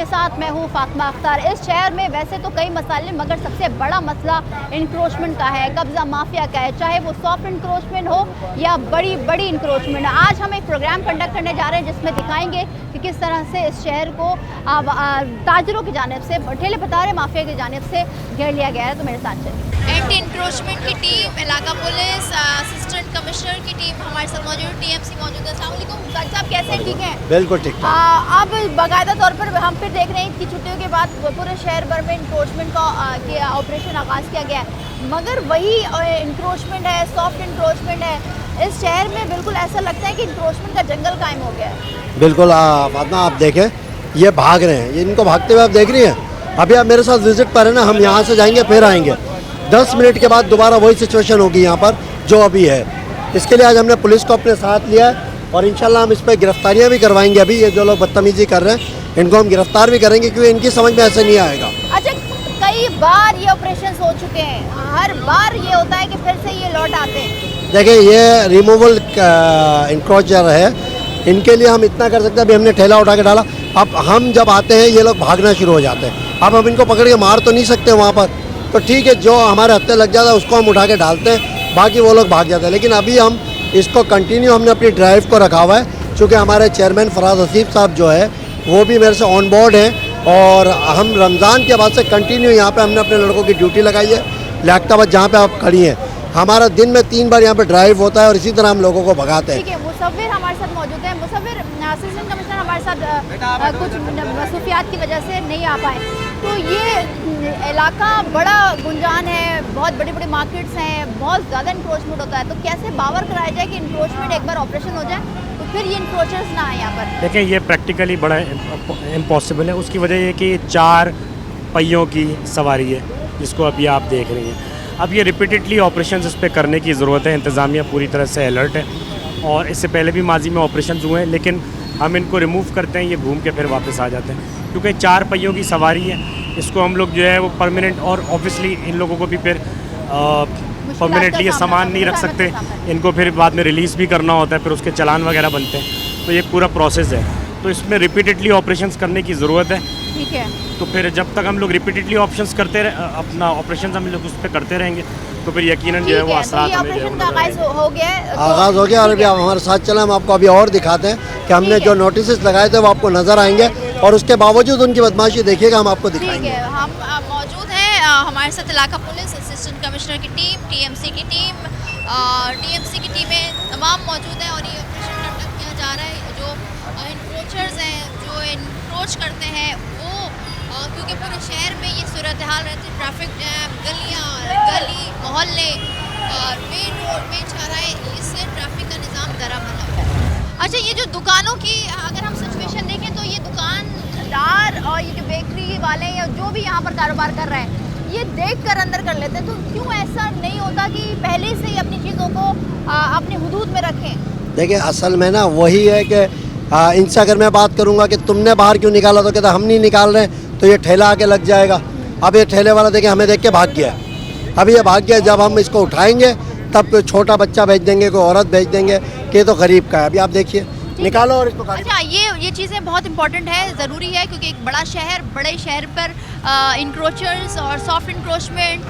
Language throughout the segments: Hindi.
आपके साथ मैं हूँ फातिमा अख्तर। इस शहर में वैसे तो कई मसाले, मगर सबसे बड़ा मसला इंक्रोचमेंट का है, कब्जा माफिया का है, चाहे वो सॉफ्ट इंक्रोचमेंट हो या बड़ी बड़ी इंक्रोचमेंट। आज हम एक प्रोग्राम कंडक्ट करने जा रहे हैं जिसमें दिखाएंगे कि किस तरह से इस शहर को ताजरों की जानिब से, ठेले पतारे माफिया की जानिब से घेर लिया गया है। तो मेरे साथ चलिए। एंटी इंक्रोचमेंट की टीम, इलाका पुलिस, असिस्टेंट कमिश्नर की टीम हमारे साथ मौजूद, टीएमसी मौजूद है। अस्सलाम वालेकुम साहब, कैसे हैं? ठीक हैं? बिल्कुल ठीक ठाक। अब बाकायदा तौर पर हम फिर देख रहे हैं कि छुट्टियों के बाद पूरे शहर भर में इंक्रोचमेंट का ऑपरेशन आगाज़ किया गया है, मगर वही इंक्रोचमेंट है, सॉफ्ट इंक्रोचमेंट है। इस शहर में बिल्कुल ऐसा लगता है कि इंक्रोचमेंट का जंगल कायम हो गया है। बिल्कुल फातिमा, आप देखें ये भाग रहे हैं, ये इनको भागते हुए आप देख रही हैं। अभी आप मेरे साथ विजिट पर है ना, हम यहाँ से जाएंगे फिर आएंगे, 10 मिनट के बाद दोबारा वही सिचुएशन होगी यहाँ पर जो अभी है। इसके लिए आज हमने पुलिस को अपने साथ लिया है और इंशाल्लाह हम इस पर गिरफ्तारियाँ भी करवाएंगे। अभी ये जो लोग बदतमीजी कर रहे हैं इनको हम गिरफ्तार भी करेंगे, क्योंकि इनकी समझ में ऐसे नहीं आएगा। अच्छा, कई बार ये ऑपरेशन हो चुके हैं, हर बार ये होता है कि फिर से ये लौट आते हैं। देखिए, ये रिमूवल इंक्रोचर है, इनके लिए हम इतना कर सकते हैं। अभी हमने ठेला उठा के डाला, अब हम जब आते हैं ये लोग भागना शुरू हो जाते हैं। अब हम इनको पकड़ के मार तो नहीं सकते वहाँ पर, तो ठीक है, जो हमारे हत्थे लग जाता है उसको हम उठा के डालते हैं, बाकी वो लोग भाग जाते हैं। लेकिन अभी हम इसको कंटिन्यू, हमने अपनी ड्राइव को रखा हुआ है, चूँकि हमारे चेयरमैन फराज हसीब साहब जो है वो भी मेरे से ऑन बोर्ड हैं, और हम रमज़ान के बाद से कंटिन्यू यहाँ पे हमने अपने लड़कों की ड्यूटी लगाई है। लियाकताबाद जहाँ पे आप खड़ी हैं, हमारा दिन में 3 बार यहाँ पे ड्राइव होता है और इसी तरह हम लोगों को भगाते हैं। ठीक है, मुसव्विर हमारे साथ मौजूद है। मुसव्विर, असिस्टेंट कमिश्नर हमारे साथ कुछ मसरूफियात की वजह से नहीं आ पाए, तो ये इलाका बड़ा गुंजान है, बहुत बड़ी बड़ी मार्केट्स हैं, बहुत ज़्यादा इंक्रोचमेंट होता है, तो कैसे बावर कराया जाए कि इंक्रोचमेंट एक बार ऑपरेशन हो जाए तो फिर ये इंक्रोचर्स ना आए यहाँ पर? देखें, ये प्रैक्टिकली बड़ा इम्पॉसिबल है। उसकी वजह ये कि 4 पहियों की सवारी है जिसको अभी आप देख रही हैं। अब ये रिपीटेडली ऑपरेशन इस पर करने की ज़रूरत है। इंतज़ामिया पूरी तरह से अलर्ट है और इससे पहले भी माजी में ऑपरेशन हुए हैं, लेकिन हम इनको रिमूव करते हैं, ये घूम के फिर वापस आ जाते हैं, क्योंकि 4 पहियों की सवारी है। इसको हम लोग जो है वो परमानेंट, और ऑब्वियसली इन लोगों को भी फिर परमानेंटली ये सामान नहीं रख सकते, इनको फिर बाद में रिलीज़ भी करना होता है, फिर उसके चालान वगैरह बनते हैं, तो ये पूरा प्रोसेस है। तो इसमें रिपीटेडली ऑपरेशंस करने की ज़रूरत है। ठीक है, तो फिर जब तक हम लोग रिपीटेडली ऑप्शंस करते अपना ऑपरेशन हम लोग उस पर करते रहेंगे, तो फिर यकीनन जो है वो असरात हमें ऑपरेशन का आगाज़ हो गया है। आगाज़ हो गया, और अभी आप हमारे साथ चलें, हम आपको अभी और दिखाते हैं कि हमने जो नोटिस लगाए थे वो आपको नज़र आएंगे, और उसके बावजूद उनकी बदमाशी देखिएगा, हम आपको दिखाएंगे। ठीक है, हम मौजूद हैं, हमारे साथ इलाका पुलिस, असिस्टेंट कमिश्नर की टीम, टीएमसी की टीमें तमाम मौजूद हैं, और ये ऑपरेशन कंडक्ट किया जा रहा है। जो इंक्रोचर्स हैं, जो इंक्रोच करते हैं, वो क्योंकि पूरे शहर में ये सूरत हाल रहती है, ट्रैफिक जैम, गली मोहल्ले और मेन रोड में चौराहे, इससे ट्रैफिक का निज़ाम दरामद है। अच्छा, ये जो दुकानों की अगर हम सिचुएशन देखें, तो ये दुकानदार और ये जो बेकरी वाले या जो भी यहाँ पर कारोबार कर रहे हैं, ये देख कर अंदर कर लेते हैं, तो क्यों ऐसा नहीं होता कि पहले से ही अपनी चीज़ों को अपने हुदूद में रखें? देखिए, असल में ना वही है कि इनसे अगर मैं बात करूंगा कि तुमने बाहर क्यों निकाला, तो कहता हम नहीं निकाल रहे, तो ये ठेला आके लग जाएगा। अब ये ठेले वाला देखे हमें देख के भाग गया, अभी ये भाग गया, जब हम इसको उठाएंगे तब कोई छोटा बच्चा भेज देंगे, कोई औरत भेज देंगे कि ये तो गरीब का है। अभी आप देखिए, निकालो और इसको। अच्छा, ये चीज़ें बहुत इंपॉर्टेंट है, ज़रूरी है, क्योंकि एक बड़ा शहर, बड़े शहर पर इंक्रोचर्स और सॉफ्ट इंक्रोचमेंट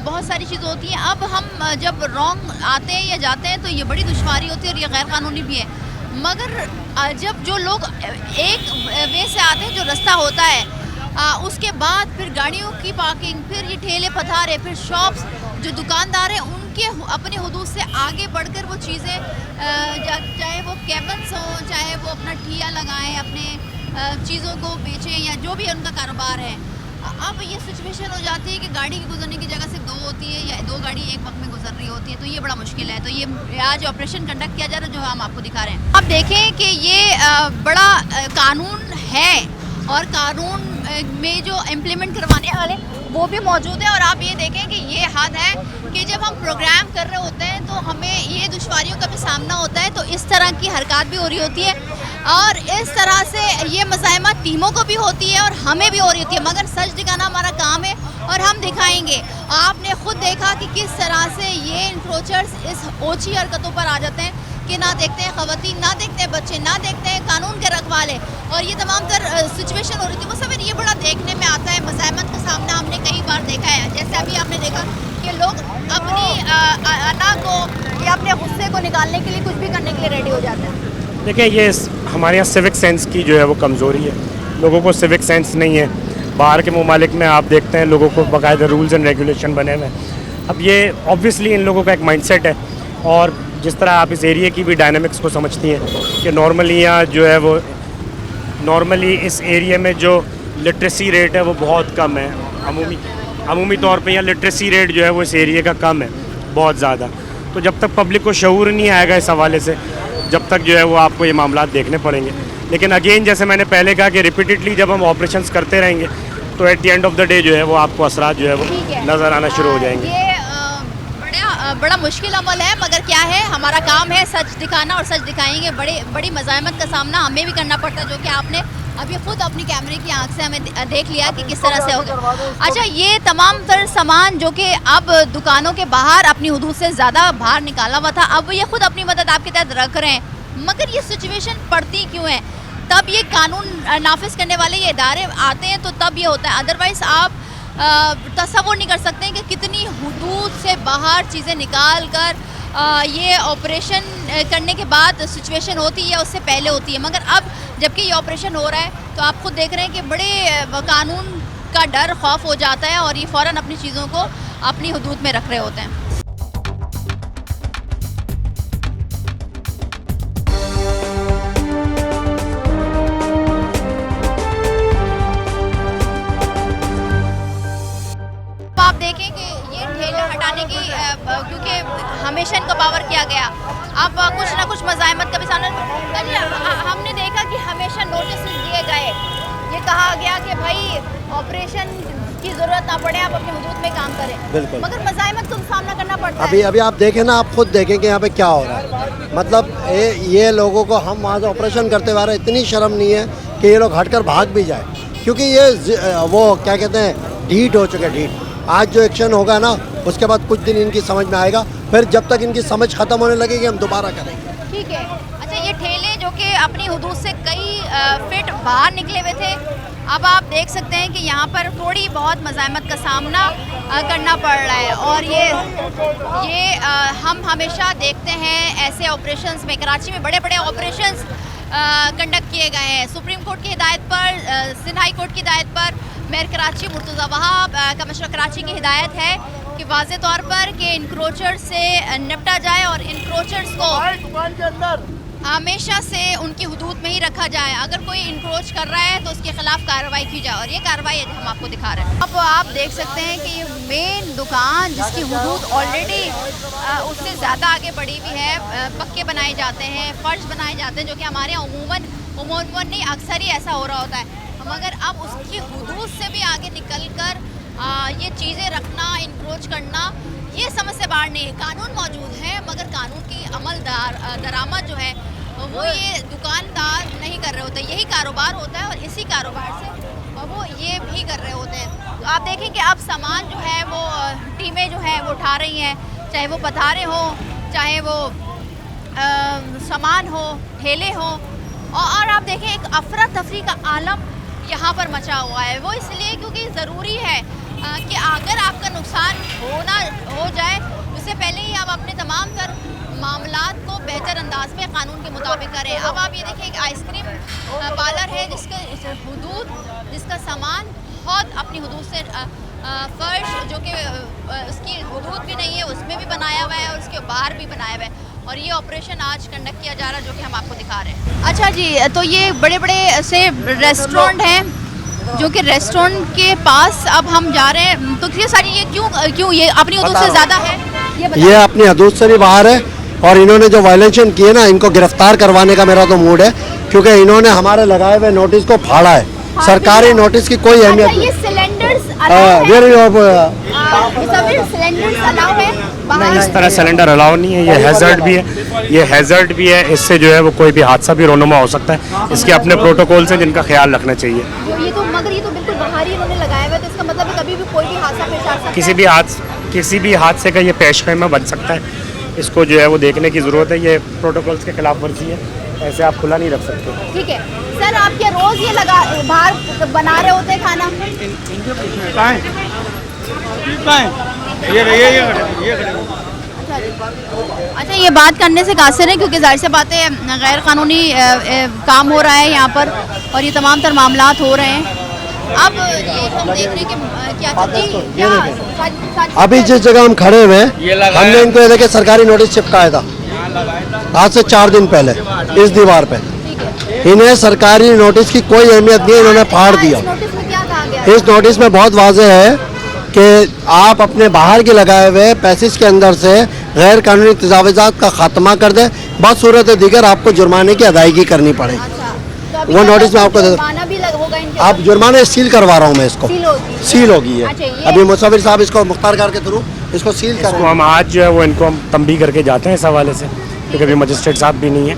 बहुत सारी चीज़ें होती हैं। अब हम जब रॉन्ग आते हैं या जाते हैं तो ये बड़ी दुश्वारी होती है और ये गैर कानूनी भी है, मगर जब जो लोग एक वे से आते हैं, जो रास्ता होता है, उसके बाद फिर गाड़ियों की पार्किंग, फिर ये ठेले पथारे, फिर शॉप्स, जो दुकानदार हैं उनके अपने हुदूद से आगे बढ़कर वो चीज़ें, चाहे वो कैबन्स हों, चाहे वो अपना ठिया लगाएं, अपने चीज़ों को बेचें, या जो भी उनका कारोबार है। अब ये सिचुएशन हो जाती है कि गाड़ी की गुजरने की जगह से 2 होती है, या 2 गाड़ी एक वक्त में गुजर रही होती है, तो ये बड़ा मुश्किल है। तो ये आज ऑपरेशन कंडक्ट किया जा रहा है, जो हम आपको दिखा रहे हैं। अब देखें कि ये बड़ा कानून है, और कानून में जो इम्प्लीमेंट करवाने वाले वो भी मौजूद है। और आप ये देखें कि ये हद है कि जब हम प्रोग्राम कर रहे होते हैं तो हमें ये दुश्वारियों का भी सामना होता है, तो इस तरह की हरकत भी हो रही होती है, और इस तरह से ये मज़ाहमत टीमों को भी होती है और हमें भी हो रही होती है, मगर सच दिखाना हमारा काम है और हम दिखाएंगे। आपने खुद देखा कि किस तरह से ये इंक्रोचर्स इस ओछी हरकतों पर आ जाते हैं कि ना देखते हैं ख़वातीन, ना देखते हैं बच्चे, ना देखते हैं कानून के रखवाले, और ये तमाम तर सिचुएशन हो रही थी। वो सब कूड़े को निकालने के लिए, कुछ भी करने के लिए रेडी हो जाता है। देखिए ये हमारे यहाँ सिविक सेंस की जो है वो कमज़ोरी है, लोगों को सिविक सेंस नहीं है। बाहर के ममालिक में आप देखते हैं लोगों को बाकायदा रूल्स एंड रेगुलेशन बने हुए हैं। अब ये ऑब्वियसली इन लोगों का एक माइंडसेट है, और जिस तरह आप इस एरिया की भी डायनामिक्स को समझती हैं कि नॉर्मली यहाँ जो है वो नॉर्मली इस एरिया में जो लिटरेसी रेट है वो बहुत कम है। अमूमी तौर पे यहाँ लिटरेसी रेट जो है वो इस एरिया का कम है बहुत ज़्यादा। तो जब तक पब्लिक को शऊर नहीं आएगा इस हवाले से, जब तक जो है वो आपको ये मामला देखने पड़ेंगे। लेकिन अगेन जैसे मैंने पहले कहा कि रिपीटेडली जब हम ऑपरेशंस करते रहेंगे तो at the end of the day जो है वो आपको असरात जो है वो नज़र आना शुरू हो जाएंगे। ये बड़ा मुश्किल अमल है, मगर क्या है, हमारा काम है सच दिखाना, और सच दिखाएंगे। बड़ी मज़ाहमत का सामना हमें भी करना पड़ता है, जो कि आपने अभी खुद अपनी कैमरे की आंख से हमें देख लिया कि किस तरह से होगा। अच्छा, ये तमाम तर सामान जो कि अब दुकानों के बाहर अपनी हुदूद से ज़्यादा बाहर निकाला हुआ था, अब ये खुद अपनी मदद आपके तहत रख रहे हैं, मगर ये सिचुएशन पड़ती क्यों है? तब ये कानून नाफिज करने वाले ये इदारे आते हैं तो तब ये होता है। अदरवाइज़ आप तसव्वुर नहीं कर सकते हैं कि कितनी हुदूद से बाहर चीज़ें निकाल कर ये ऑपरेशन करने के बाद सिचुएशन होती है, उससे पहले होती है। मगर अब जबकि ये ऑपरेशन हो रहा है तो आप खुद देख रहे हैं कि बड़े कानून का डर खौफ हो जाता है, और ये फ़ौरन अपनी चीज़ों को अपनी हुदूद में रख रहे होते हैं। आप देखें कि ये ठेला हटाने की क्योंकि हमेशा इनको पावर किया गया, अब कुछ ना कुछ मज़ाहमत का भी सामना। हमने देखा कि हमेशा नोटिस दिए गए, ये कहा गया कि भाई ऑपरेशन की ज़रूरत ना पड़े, आप अपनी हुदूद में काम करें। बिल्कुल। मगर मज़ाहमत को सामना करना पड़ता है। अभी आप देखें ना, आप खुद देखें कि यहाँ पे क्या हो रहा है। मतलब ये लोगों को, हम वहाँ से ऑपरेशन करते हुए आ रहे, इतनी शर्म नहीं है कि ये लोग हटकर भाग भी जाए, क्योंकि ये वो क्या कहते हैं, ढीठ हो चुके, ढीठ। आज जो एक्शन होगा ना, उसके बाद कुछ दिन इनकी समझ में आएगा, फिर जब तक इनकी समझ ख़त्म होने लगेगी हम दोबारा करेंगे। ठीक है। अच्छा, ये ठेले जो कि अपनी हुदूद से कई फीट बाहर निकले हुए थे, अब आप देख सकते हैं कि यहाँ पर थोड़ी बहुत मज़ाहमत का सामना करना पड़ रहा है। और ये हम हमेशा देखते हैं ऐसे ऑपरेशंस में, कराची में बड़े बड़े ऑपरेशंस कंडक्ट किए गए हैं सुप्रीम कोर्ट की हिदायत पर, सिंध हाई कोर्ट की हिदायत पर। मेयर कराची मुर्तज़ा वहाब कमिश्नर कराची की हिदायत है कि वाज़े तौर पर कि इंक्रोचर्स से निपटा जाए और इंक्रोचर्स को हमेशा से उनकी हुदूद में ही रखा जाए। अगर कोई इंक्रोच कर रहा है तो उसके खिलाफ कार्रवाई की जाए, और ये कार्रवाई हम आपको दिखा रहे हैं। अब आप देख सकते हैं कि ये मेन दुकान जिसकी हुदूद ऑलरेडी उससे ज़्यादा आगे बढ़ी हुई है, पक्के बनाए जाते हैं, फर्श बनाए जाते हैं, जो कि हमारे यहाँ उमूमन नहीं, अक्सर ही ऐसा हो रहा होता है। मगर अब उसकी हुदूद से भी आगे निकल कर ये चीज़ें रखना, इंक्रोच करना, ये समझ से बाहर नहीं है। कानून मौजूद है, मगर कानून की अमल दरामद जो है वो ये दुकानदार नहीं कर रहे होते, यही कारोबार होता है, और इसी कारोबार से वो ये भी कर रहे होते हैं। तो आप देखें कि अब सामान जो है वो टीमें जो है वो उठा रही हैं, चाहे वो पथारे हों, चाहे वो सामान हो, ठेले हों, और आप देखें एक अफरा तफरी का आलम यहाँ पर मचा हुआ है। वो इसलिए क्योंकि ज़रूरी है कि अगर आपका नुकसान हो जाए, उससे पहले ही आप अपने तमाम तर मामलात को बेहतर अंदाज में कानून के मुताबिक करें। अब आप ये देखिए, एक आइसक्रीम पार्लर है जिसका हुदूद, जिसका सामान बहुत अपनी हुदूद से फ़र्श जो कि उसकी हुदूद भी नहीं है उसमें भी बनाया हुआ है, और उसके बाहर भी बनाया हुआ है, और ये ऑपरेशन आज कंडक्ट किया जा रहा है, जो कि हम आपको दिखा रहे हैं। अच्छा जी, तो ये बड़े बड़े से रेस्टोरेंट हैं, जो कि रेस्टोरेंट के पास अब हम जा रहे हैं। तो ये सारी ये क्यों ये अपनी हुदूद से ज़्यादा है? ये अपनी हदूद से भी बाहर है, और इन्होंने जो वायलेशन किए ना, इनको गिरफ्तार करवाने का मेरा तो मूड है, क्योंकि इन्होंने हमारे लगाए हुए नोटिस को फाड़ा है। सरकारी नोटिस की कोई अहमियत नहीं। इस तरह सिलेंडर अलाउ नहीं है, ये हैज़र्ड भी है, इससे जो है वो कोई भी हादसा भी रोनुमा हो सकता है। इसके अपने प्रोटोकॉल्स हैं जिनका ख्याल रखना चाहिए। मगर ये तो बिल्कुल बाहर ही उन्होंने लगाया हुआ है, तो इसका मतलब है कभी भी कोई भी हादसा पेश आ सकता है। किसी भी हादसे का ये पेशखैमा बन सकता है, इसको जो है वो देखने की ज़रूरत है। ये प्रोटोकॉल्स के खिलाफ वर्जी है, ऐसे आप खुला नहीं रख सकते। ठीक है सर, आप क्या रोज़ ये बाहर बना रहे होते हैं खाना? ये अच्छा, ये बात करने से कासिर है क्योंकि जाहिर सी बात है गैर कानूनी काम हो रहा है यहाँ पर और ये तमाम तर मामलात हो रहे हैं। अब ये हम देख रहे हैं कि क्या जी क्या अभी जिस जगह हम खड़े हुए हैं हमने इनको ये देखे सरकारी नोटिस चिपकाया था आज से 4 दिन पहले इस दीवार पे। इन्हें सरकारी नोटिस की कोई अहमियत नहीं, इन्होंने फाड़ दिया। नोटिस में क्या कहा गया? इस नोटिस में बहुत वाज़ेह है कि आप अपने बाहर के लगाए हुए पैसेज के अंदर से गैर कानूनी तजावुज़ात का खात्मा कर दें, बस सूरत दीगर आपको जुर्माने की अदायगी करनी पड़ेगी। अच्छा, तो अभी वो तक नोटिस में आपको जुर्माना भी होगा इनके आप जुर्माने सील करवा रहा हूँ मैं इसको, सील होगी। सील होगी अच्छा, है। ये- अभी मुसविर साहब इसको मुख्तार कार के थ्रू इसको सील इसको करेंगे। हम आज जो है वो इनको हम तंबी करके जाते हैं इस हवाले से, क्योंकि अभी मजिस्ट्रेट साहब भी नहीं है,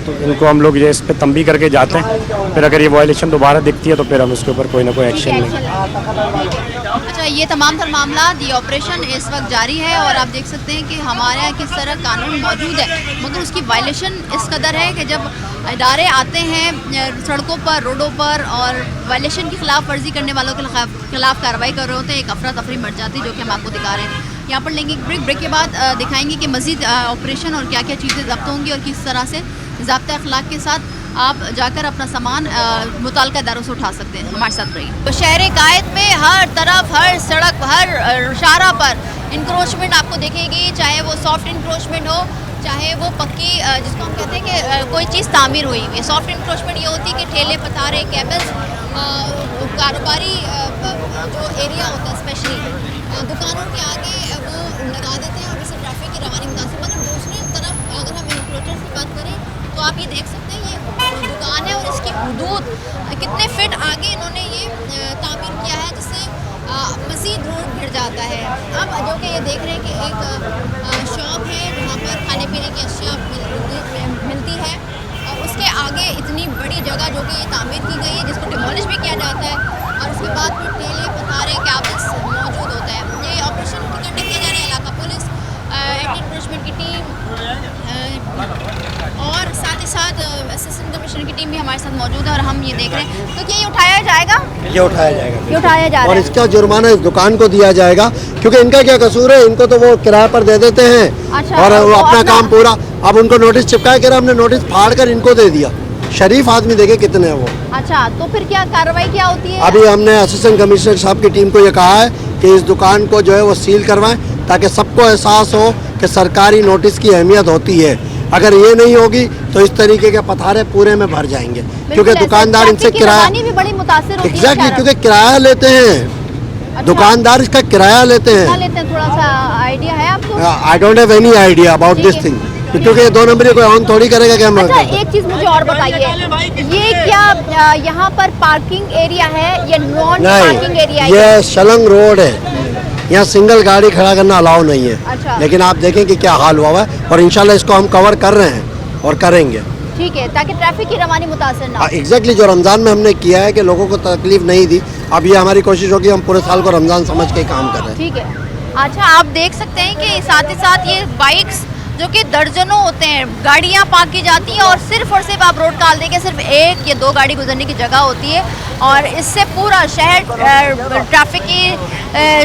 तो इनको हम लोग ये इस पर तंबी करके जाते हैं। फिर अगर ये वायलेशन दोबारा दिखती है तो फिर हम उसके ऊपर कोई ना कोई एक्शन लेंगे। अच्छा, ये तमाम तर मामला ये ऑपरेशन इस वक्त जारी है और आप देख सकते हैं कि हमारे यहाँ किस तरह कानून मौजूद है, मगर उसकी वायलेशन इस कदर है कि जब इदारे आते हैं सड़कों पर, रोडों पर और वायलेशन की खिलाफ वर्जी करने वालों के खिलाफ कार्रवाई कर रहे होते हैं, एक अफरा तफरी मच जाती है, जो कि हम आपको दिखा रहे हैं। यहाँ पर लेंगे ब्रेक के बाद दिखाएंगे कि मज़ीद ऑपरेशन और क्या क्या चीज़ें जब्त होंगी और किस तरह से ज़ाब्ता अखलाक के साथ आप जाकर अपना सामान मुताल्लिका इदारों से उठा सकते हैं। हमारे साथ रहिए। तो शहर कायद में हर तरफ, हर सड़क, हर शारा पर इंक्रोचमेंट आपको दिखेगी, चाहे वो सॉफ्ट इंक्रोचमेंट हो, चाहे वो पक्की जिसको हम कहते हैं कि कोई चीज़ तामीर हुई हुई है। सॉफ्ट इंक्रोचमेंट ये होती है कि ठेले, पथारे, केबल्स, कारोबारी जो एरिया होता है स्पेशली दुकानों के आगे वो लगा देते हैं और इससे ट्रैफिक की रवानी मुतासिर। मगर दूसरी तरफ अगर हम इंक्रोचर्स की बात करें तो आप ये देख सकते हैं ये दुकान है और इसकी हदूद कितने फिट आगे इन्होंने ये तामीर किया है, जिससे मज़ीद रोड भिड़ जाता है। अब जो कि ये देख रहे हैं कि एक शॉप है जहाँ पर खाने पीने की अशिया मिलती है और उसके आगे इतनी बड़ी जगह जो कि ये तामीर की गई है, जिसको डिमोलिश भी किया जाता है और उसके बाद फिर ठेले, पथारे, कैबल्स मौजूद होता है। ये ऑपरेशन कंडक्ट किया जा रहा है इलाका पुलिस, एंटी इंक्रोचमेंट की टीम और साथ ही साथ असिस्टेंट कमिश्नर की टीम भी हमारे साथ मौजूद है और हम ये देख रहे हैं। तो क्या ये उठाया जाएगा? ये उठाया जाएगा, ये उठाया जा रहा और है। इसका जुर्माना इस दुकान को दिया जाएगा, क्योंकि इनका क्या कसूर है, इनको तो वो किराए पर दे देते हैं अच्छा, और वो तो अपना अपना- काम पूरा। अब उनको नोटिस चिपकाया कि हमने नोटिस फाड़ कर इनको दे दिया। शरीफ आदमी देखे कितने हैं वो। अच्छा, तो फिर क्या कार्रवाई क्या होती है? अभी हमने असिस्टेंट कमिश्नर साहब की टीम को ये कहा है कि इस दुकान को जो है वो सील करवाएं, ताकि सबको एहसास हो कि सरकारी नोटिस की अहमियत होती है। अगर ये नहीं होगी तो इस तरीके के पथारे पूरे में भर जाएंगे, क्योंकि दुकानदार इनसे किराया भी बड़ी मुतासिर होती है एग्जैक्टली शहर। क्योंकि किराया लेते हैं, अच्छा, दुकानदार इसका किराया लेते कितना हैं। लेते हैं, थोड़ा सा आइडिया है आपको? I don't have any idea about ठीक दिस है। थिंग, क्योंकि ये 2 नंबरी कोई ऑन थोड़ी करेगा कि हम अच्छा, एक चीज़ मुझे और बताइए, ये क्या यहाँ पर पार्किंग एरिया है या नॉन पार्किंग एरिया नहीं, है? ये शलंग रोड है, यहाँ सिंगल गाड़ी खड़ा करना अलाउ नहीं है। अच्छा। लेकिन आप देखें कि क्या हाल हुआ हुआ है और इंशाल्लाह इसको हम कवर कर रहे हैं और करेंगे। ठीक है, ताकि ट्रैफिक की रवानी मुतासर ना हो। एग्जैक्टली जो रमज़ान में हमने किया है कि लोगों को तकलीफ नहीं दी, अब ये हमारी कोशिश होगी हम पूरे साल को रमज़ान समझ के काम कर रहे हैं। ठीक है। अच्छा, आप देख सकते हैं कि साथ ही साथ ये बाइक्स जो कि दर्जनों होते हैं, गाड़ियाँ पार्क की जाती हैं और सिर्फ आप रोड डाल देंगे, सिर्फ 1 या 2 गाड़ी गुजरने की जगह होती है और इससे पूरा शहर ट्रैफिक की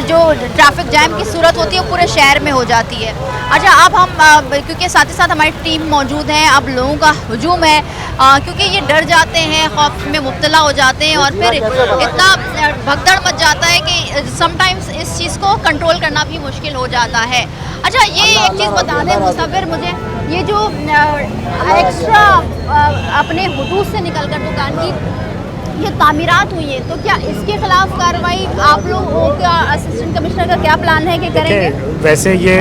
जो ट्रैफिक जैम की सूरत होती है वो पूरे शहर में हो जाती है। अच्छा, अब हम क्योंकि साथ ही साथ हमारी टीम मौजूद है, अब लोगों का हुजूम है क्योंकि ये डर जाते हैं, खौफ में मुब्तला हो जाते हैं और फिर इतना भगदड़ मच जाता है कि समटाइम्स इस चीज़ को कंट्रोल करना भी मुश्किल हो जाता है। अच्छा, ये एक चीज़ बता दें मुसव्विर मुझे, ये जो एक्स्ट्रा अपने हुदूद से निकलकर दुकान की ये तामीरात हुई है, तो क्या इसके खिलाफ कार्रवाई आप लोगों का असिस्टेंट कमिश्नर का क्या प्लान है कि करेंगे? वैसे ये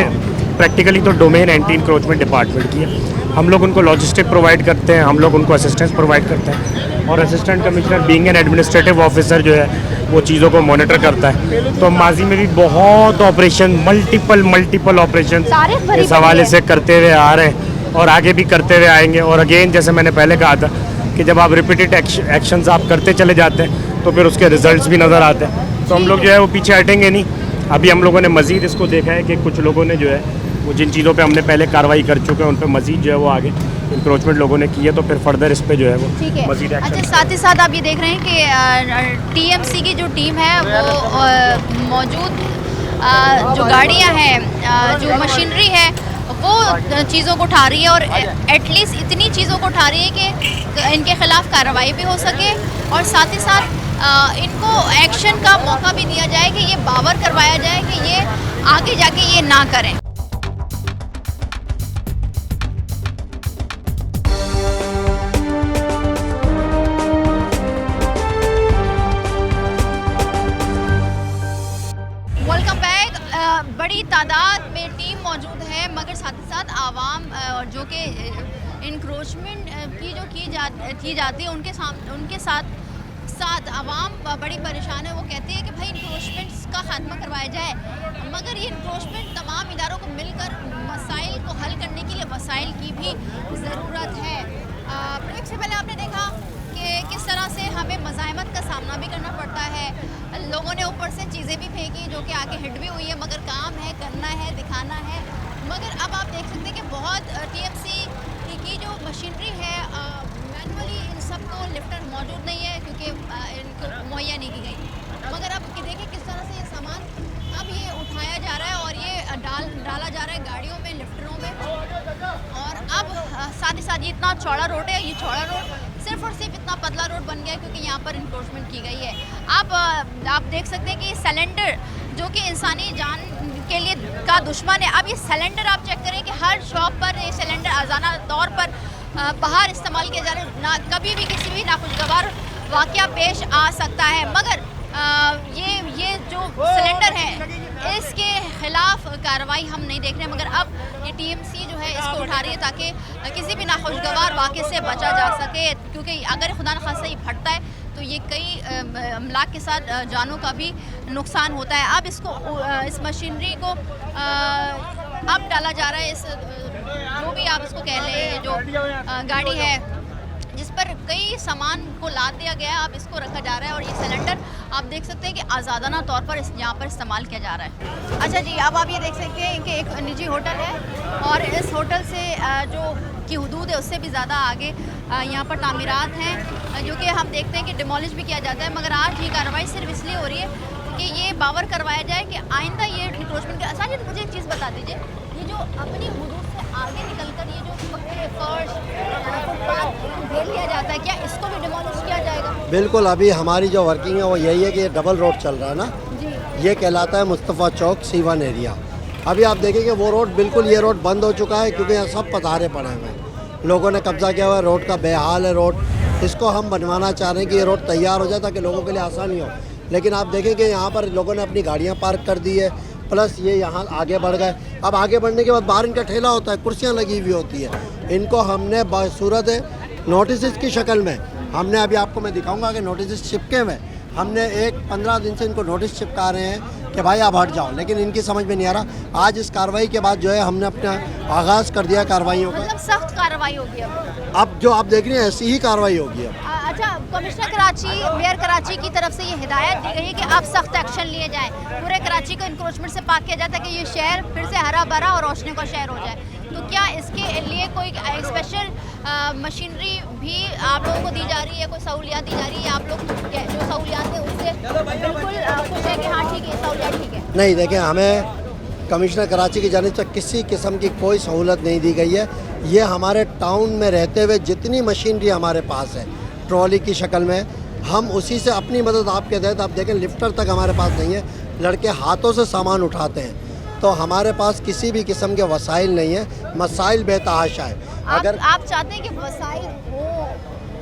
प्रैक्टिकली तो डोमेन एंटी इंक्रोचमेंट डिपार्टमेंट की है। हम लोग उनको लॉजिस्टिक प्रोवाइड करते हैं, हम लोग उनको असिस्टेंस प्रोवाइड करते हैं और assistant commissioner being an administrative officer जो है वो चीज़ों को मॉनिटर करता है। तो माजी में भी बहुत ऑपरेशन, मल्टीपल ऑपरेशन तारीख भरी इस पड़ी हवाले है। से करते हुए आ रहे हैं और आगे भी करते हुए आएंगे। और अगेन जैसे मैंने पहले कहा था कि जब आप रिपीटेड एक्शंस आप करते चले जाते हैं तो फिर उसके रिजल्ट्स भी नज़र आते हैं। तो हम लोग जो है वो पीछे हटेंगे नहीं। अभी हम लोगों ने मज़ीद इसको देखा है कि कुछ लोगों ने जो है वो जिन चीज़ों पे हमने पहले कार्रवाई कर चुके हैं उन पे मज़ीद जो है वो आगे इंक्रोचमेंट लोगों ने की है, तो फिर फर्दर इस पे जो है वो ठीक है। मज़ीद अच्छा, एक्शन। साथ ही साथ आप ये देख रहे हैं कि टीएमसी की जो टीम है वो मौजूद जो गाड़ियां हैं, जो मशीनरी है वो चीज़ों को उठा रही है और एटलीस्ट इतनी चीज़ों को उठा रही है कि इनके खिलाफ कार्रवाई भी हो सके और साथ ही साथ इनको एक्शन का मौका भी दिया जाए कि ये बावर करवाया जाए कि ये आगे जाके ये ना करें। Welcome back. बड़ी तादाद में टीम मौजूद है मगर साथ ही साथ आवाम जो कि इंक्रोचमेंट की जो की जाती है उनके साथ आवाम बड़ी परेशान है। वो कहती है कि भाई इंक्रोचमेंट्स का खात्मा करवाया जाए, मगर ये इंक्रोचमेंट तमाम इदारों को मिलकर मसाइल को हल करने के लिए वसाइल की भी ज़रूरत है। ब्रेक से पहले आपने देखा कि किस तरह से हमें मज़ाहमत का सामना भी करना पड़ता है। लोगों ने ऊपर से चीज़ें भी फेंकी जो कि आगे हिट भी हुई है, मगर काम है, करना है, दिखाना है। मगर अब आप देख सकते हैं कि बहुत टीएमसी की जो मशीनरी है मैनुअली इन सबको लिफ्टर मौजूद नहीं है क्योंकि इनको मुहैया नहीं की गई। मगर अब देखिए किस तरह से ये सामान अब ये उठाया जा रहा है और ये डाला जा रहा है गाड़ियों में, लिफ्टरों में। और अब साथ ही साथ ये इतना चौड़ा रोड है, ये चौड़ा रोड सिर्फ और सिर्फ इतना पतला रोड बन गया है क्योंकि यहाँ पर इन्क्रोचमेंट की गई है। अब आप देख सकते हैं कि सिलेंडर जो कि इंसानी जान के लिए का दुश्मन है, अब ये सिलेंडर आप चेक करें कि हर शॉप पर ये सिलेंडर आज़ाना तौर पर बाहर इस्तेमाल किए जा रहे हैं। ना कभी भी किसी भी नाखुशगवार वाक़या पेश आ सकता है, मगर ये जो सिलेंडर है इसके खिलाफ कार्रवाई हम नहीं देख रहे, मगर अब ये टीएमसी जो है इसको उठा रही है ताकि किसी भी नाखुशगवार वाक़े से बचा जा सके। क्योंकि अगर खुदा न खासा ये फटता है तो ये कई अमलाक के साथ जानों का भी नुकसान होता है। अब इस मशीनरी को अब डाला जा रहा है, इस जो भी आप इसको कह लें, जो गाड़ी है जिस पर कई सामान को लाद दिया गया है, अब इसको रखा जा रहा है। और ये सिलेंडर आप देख सकते हैं कि आज़ादाना तौर पर यहाँ पर इस्तेमाल किया जा रहा है। अच्छा जी, अब आप ये देख सकते हैं कि एक निजी होटल है और इस होटल से जो की हुदूद है उससे भी ज़्यादा आगे यहाँ पर तामीरात हैं जो कि हम देखते हैं कि डिमोलिश भी किया जाता है। मगर आज ये कार्रवाई सिर्फ इसलिए हो रही है कि ये बावर करवाया जाए कि आइंदा ये इंक्रोचमेंट का। अच्छा जी, मुझे एक चीज़ बता दीजिए, ये जो अपनी हुदूद से आगे निकल कर ये जो पक्के फर्श फुटपाथ घेर लिया जाता है, क्या इसको भी डिमोलिश किया जाएगा? बिल्कुल, अभी हमारी जो वर्किंग है वो यही है कि ये डबल रोड चल रहा है ना जी, ये कहलाता है मुस्तफ़ा चौक C1 एरिया। अभी आप देखेंगे वो रोड बिल्कुल ये रोड बंद हो चुका है क्योंकि यहाँ सब पथारे पड़े हुए हैं, लोगों ने कब्जा किया हुआ है, रोड का बेहाल है रोड। इसको हम बनवाना चाह रहे हैं कि ये रोड तैयार हो जाए ताकि लोगों के लिए आसानी हो। लेकिन आप देखेंगे यहाँ पर लोगों ने अपनी गाड़ियाँ पार्क कर दी है, प्लस ये यहाँ आगे बढ़ गए। अब आगे बढ़ने के बाद बाहर इनका ठेला होता है, कुर्सियाँ लगी हुई होती है। इनको हमने बसूरत नोटिस की शक्ल में हमने अभी आपको मैं दिखाऊंगा कि नोटिस चिपके हुए हमने 15 दिन से इनको नोटिस चिपका रहे हैं कि भाई आप हट जाओ, लेकिन इनकी समझ में नहीं आ रहा। आज इस कार्रवाई के बाद जो है हमने अपना आगाज़ कर दिया कार्रवाइयों का। मतलब सख्त कार्रवाई होगी अब जो आप देख रहे हैं ऐसी ही कार्रवाई होगी अब। अच्छा, कमिश्नर कराची, मेयर कराची की तरफ से ये हिदायत दी गई है कि अब सख्त एक्शन लिए जाए, पूरे कराची को इंक्रोचमेंट से पाक किया जाए ताकि ये शहर फिर से हरा भरा और रोशनी का शहर हो जाए। तो क्या इसके लिए कोई स्पेशल मशीनरी भी आप लोगों को दी जा रही है, कोई सहूलियात दी जा रही है? आप लोग जो सहूलियात है उससे बिल्कुल खुश है कि हाँ ठीक है, सहूलियात ठीक है? नहीं, देखें, हमें कमिश्नर कराची की जानिब से किसी किस्म की कोई सहूलत नहीं दी गई है। ये हमारे टाउन में रहते हुए जितनी मशीनरी हमारे पास है ट्रॉली की शक्ल में, हम उसी से अपनी मदद आपके तहत आप देखें लिफ्टर तक हमारे पास नहीं है, लड़के हाथों से सामान उठाते हैं। तो हमारे पास किसी भी किस्म के वसाइल नहीं है, मसाइल बेतहाशा है। अगर आप चाहते हैं कि वसाइल हो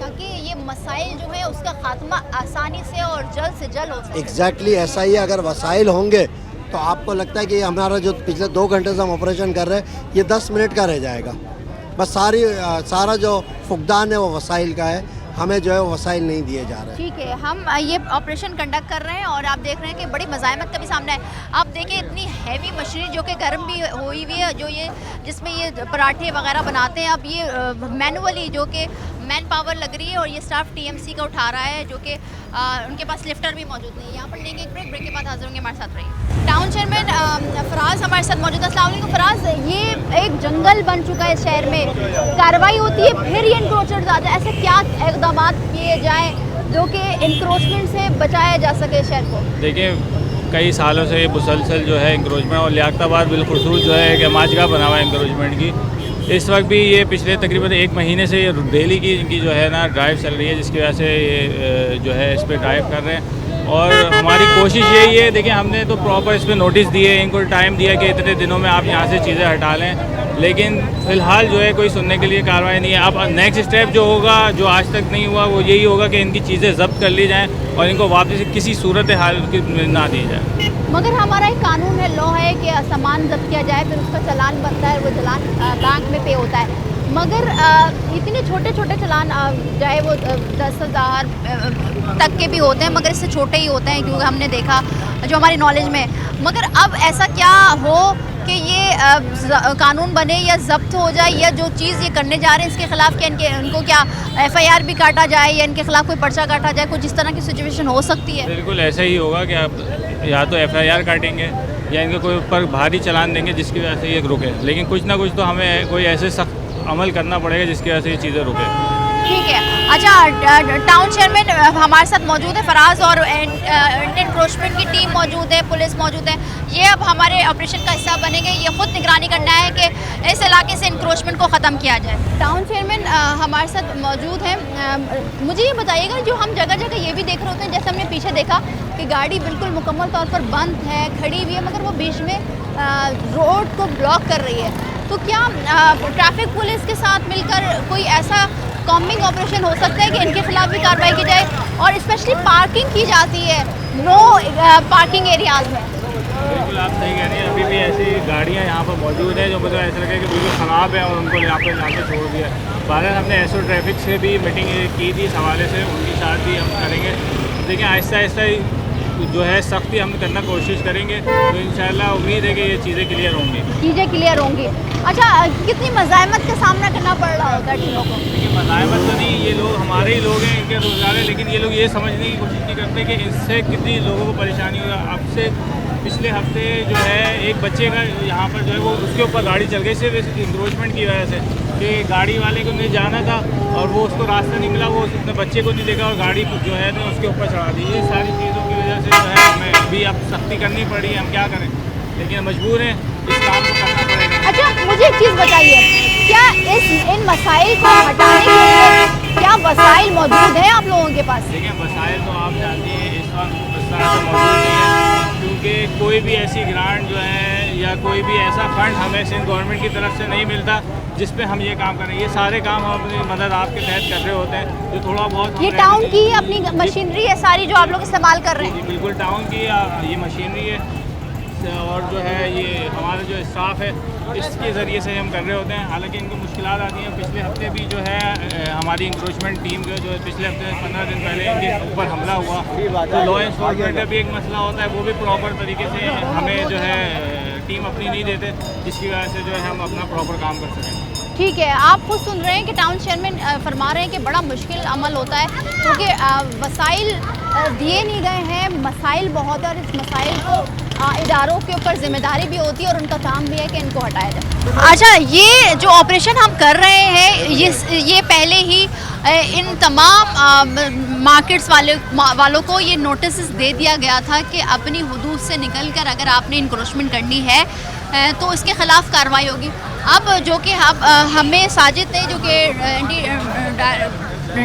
ताकि ये मसाइल जो है उसका खात्मा आसानी से और जल्द से जल्द हो सके। एग्जैक्टली ऐसा ही है। अगर वसाइल होंगे तो आपको लगता है कि हमारा जो पिछले 2 घंटे से हम ऑपरेशन कर रहे हैं ये 10 मिनट का रह जाएगा। बस सारा जो फुकदान है वो वसाइल का है, हमें जो है वो वसाइल नहीं दिए जा रहे हैं। ठीक है, हम ये ऑपरेशन कंडक्ट कर रहे हैं और आप देख रहे हैं कि बड़ी मज़ाहमत का भी सामना है। आप देखिए इतनी हैवी मशीनरी जो कि गर्म भी हुई हुई है, जो ये जिसमें ये पराठे वगैरह बनाते हैं, अब ये मैनुअली जो कि मैन पावर लग रही है और ये स्टाफ टीएमसी का उठा रहा है जो कि उनके पास लिफ्टर भी मौजूद नहीं है। यहाँ पर लेंगे एक ब्रेक के बाद हाजिर होंगे, हमारे साथ रहिए। टाउन चेयरमैन फराज हमारे साथ मौजूद है। अस्सलाम वालेकुम फराज, ये एक जंगल बन चुका है शहर में, कार्रवाई होती है फिर ये इंक्रोचर्स आते हैं, ऐसे क्या इक़दाम किए जाएँ जो कि इंक्रोचमेंट से बचाया जा सके शहर को? देखिए, कई सालों से ये मुसलसल जो है इंक्रोचमेंट, और लियाकताबाद बिलखुसूस जो है एक एमाजगा बना हुआ है इंक्रोचमेंट की। इस वक्त भी ये पिछले तकरीबन 1 महीने से ये डेली की इनकी जो है ना ड्राइव चल रही है, जिसकी वजह से ये जो है इस पर ड्राइव कर रहे हैं। और हमारी कोशिश यही है, देखिए हमने तो प्रॉपर इस पर नोटिस दिए, इनको टाइम दिया कि इतने दिनों में आप यहाँ से चीज़ें हटा लें, लेकिन फ़िलहाल जो है कोई सुनने के लिए कार्रवाई नहीं है। अब नेक्स्ट स्टेप जो होगा, जो आज तक नहीं हुआ, वो यही होगा कि इनकी चीज़ें ज़ब्त कर ली जाएँ और इनको वापस किसी सूरत हाल की ना दी जाए। मगर हमारा एक कानून है, लॉ है कि सामान जब्त किया जाए, फिर उसका चालान बनता है, वो चालान बैंक में पे होता है। मगर इतने छोटे छोटे चालान, चाहे वो 10,000 तक के भी होते हैं, मगर इससे छोटे ही होते हैं, क्योंकि हमने देखा जो हमारी नॉलेज में। मगर अब ऐसा क्या हो कि ये कानून बने या जब्त हो जाए, या जो चीज़ ये करने जा रहे हैं इसके खिलाफ क्या इनको क्या FIR भी काटा जाए, या इनके खिलाफ कोई पर्चा काटा जाए, कुछ इस तरह की सिचुएशन हो सकती है? बिल्कुल ऐसा ही होगा कि आप या तो FIR काटेंगे या इनके कोई ऊपर भारी चालान देंगे जिसकी वजह से ये रुके, लेकिन कुछ ना कुछ तो हमें कोई ऐसे सख्त अमल करना पड़ेगा जिसकी वजह से ये चीज़ें रुके। ठीक है। अच्छा, टाउन चेयरमैन हमारे साथ मौजूद है फराज, और एंटी इंक्रोचमेंट की टीम मौजूद है, पुलिस मौजूद है। ये अब हमारे ऑपरेशन का हिस्सा बनेंगे, ये खुद निगरानी करना है कि इस इलाके से इंक्रोचमेंट को ख़त्म किया जाए। टाउन चेयरमैन हमारे साथ मौजूद हैं। मुझे ये बताइएगा, जो हम जगह जगह ये भी देख रहे होते हैं, जैसे हमने पीछे देखा कि गाड़ी बिल्कुल मुकम्मल तौर पर बंद है, खड़ी हुई है, मगर वो बीच में रोड को ब्लॉक कर रही है। तो क्या ट्रैफिक पुलिस के साथ मिलकर कोई ऐसा कॉम्बिंग ऑपरेशन हो सकता है कि इनके खिलाफ भी कार्रवाई की जाए, और स्पेशली पार्किंग की जाती है नो पार्किंग एरियाज़ में? बिल्कुल आप सही कह रही हैं, अभी भी ऐसी गाड़ियाँ यहाँ पर मौजूद हैं जो मुझे ऐसा लगे कि बिल्कुल ख़राब है और उनको यहाँ पर ला के छोड़ दिया। बाद हमने एसओ ट्रैफिक से भी मीटिंग की थी इस हवाले से, उनके साथ भी हम करेंगे। देखिए आहिस्ता आहिस्ता जो है सख्ती हम करना कोशिश करेंगे, तो इंशाल्लाह उम्मीद है कि ये चीज़ें क्लियर होंगी। चीज़ें क्लियर होंगी। अच्छा, कितनी मज़ाहमत का सामना करना पड़ रहा होगा टीमों को? देखिए मज़ाहमत तो नहीं, ये लोग हमारे ही लोग हैं, इनके रोज़गार है, लेकिन ये लोग ये समझने की कोशिश नहीं करते कि इससे कितनी लोगों को परेशानी होगा। अब से पिछले हफ्ते जो है एक बच्चे का यहाँ पर जो है वो उसके ऊपर गाड़ी चल गई, सिर्फ इंक्रोचमेंट की वजह से, कि गाड़ी वाले को नहीं जाना था और वो उसको रास्ता नहीं मिला, वो उसने बच्चे को नहीं देखा और गाड़ी जो है ना उसके ऊपर चढ़ा दी। ये सारी चीज़ों की वजह से जो है हमें भी अब सख्ती करनी पड़ी है, हम क्या करें, लेकिन मजबूर हैं, इस काम को करना पड़ेगा। अच्छा, मुझे एक चीज़ बताइए, क्या इन मसाइल को हटाने के लिए क्या वसाइल मौजूद हैं आप लोगों के पास? देखिए वसाइल तो आप जानती हैं इस वक्त इस तरह से मौजूद नहीं है, क्योंकि कोई भी ऐसी ग्रांट जो है या कोई भी ऐसा फंड हमें सिंध गवर्नमेंट की तरफ से नहीं मिलता जिस पे हम ये काम करें। ये सारे काम हम अपनी मदद आपके तहत कर रहे होते हैं, जो थोड़ा बहुत ये टाउन की अपनी मशीनरी है सारी जो आप लोग इस्तेमाल कर रहे हैं? बिल्कुल टाउन की ये मशीनरी है, और जो है ये हमारा जो स्टाफ है इसके ज़रिए से हम कर रहे होते हैं। हालांकि इनको मुश्किलात आती हैं। पिछले हफ्ते भी जो है हमारी इंक्रोचमेंट टीम जो है पिछले हफ्ते 15 दिन पहले इनके ऊपर हमला हुआ, तो लॉ एनफोर्समेंट का भी एक मसला होता है, वो भी प्रॉपर तरीके से हमें जो है टीम अपनी नहीं देते, जिसकी वजह से जो है हम अपना प्रॉपर काम कर सकें। ठीक है, आप खुद सुन रहे हैं कि टाउन चेयरमैन फरमा रहे हैं कि बड़ा मुश्किल अमल होता है, क्योंकि वसाइल दिए नहीं गए हैं, मसाइल बहुत है, और इस मसाइल को इदारों के ऊपर जिम्मेदारी भी होती है और उनका काम भी है कि इनको हटाया जाए। अच्छा, ये जो ऑपरेशन हम कर रहे हैं, ये पहले ही इन तमाम मार्केट्स वालों को ये नोटिस दे दिया गया था कि अपनी हुदूद से निकलकर अगर आपने इंक्रोचमेंट करनी है तो इसके ख़िलाफ़ कार्रवाई होगी। अब जो कि हमें साजिद ने, जो कि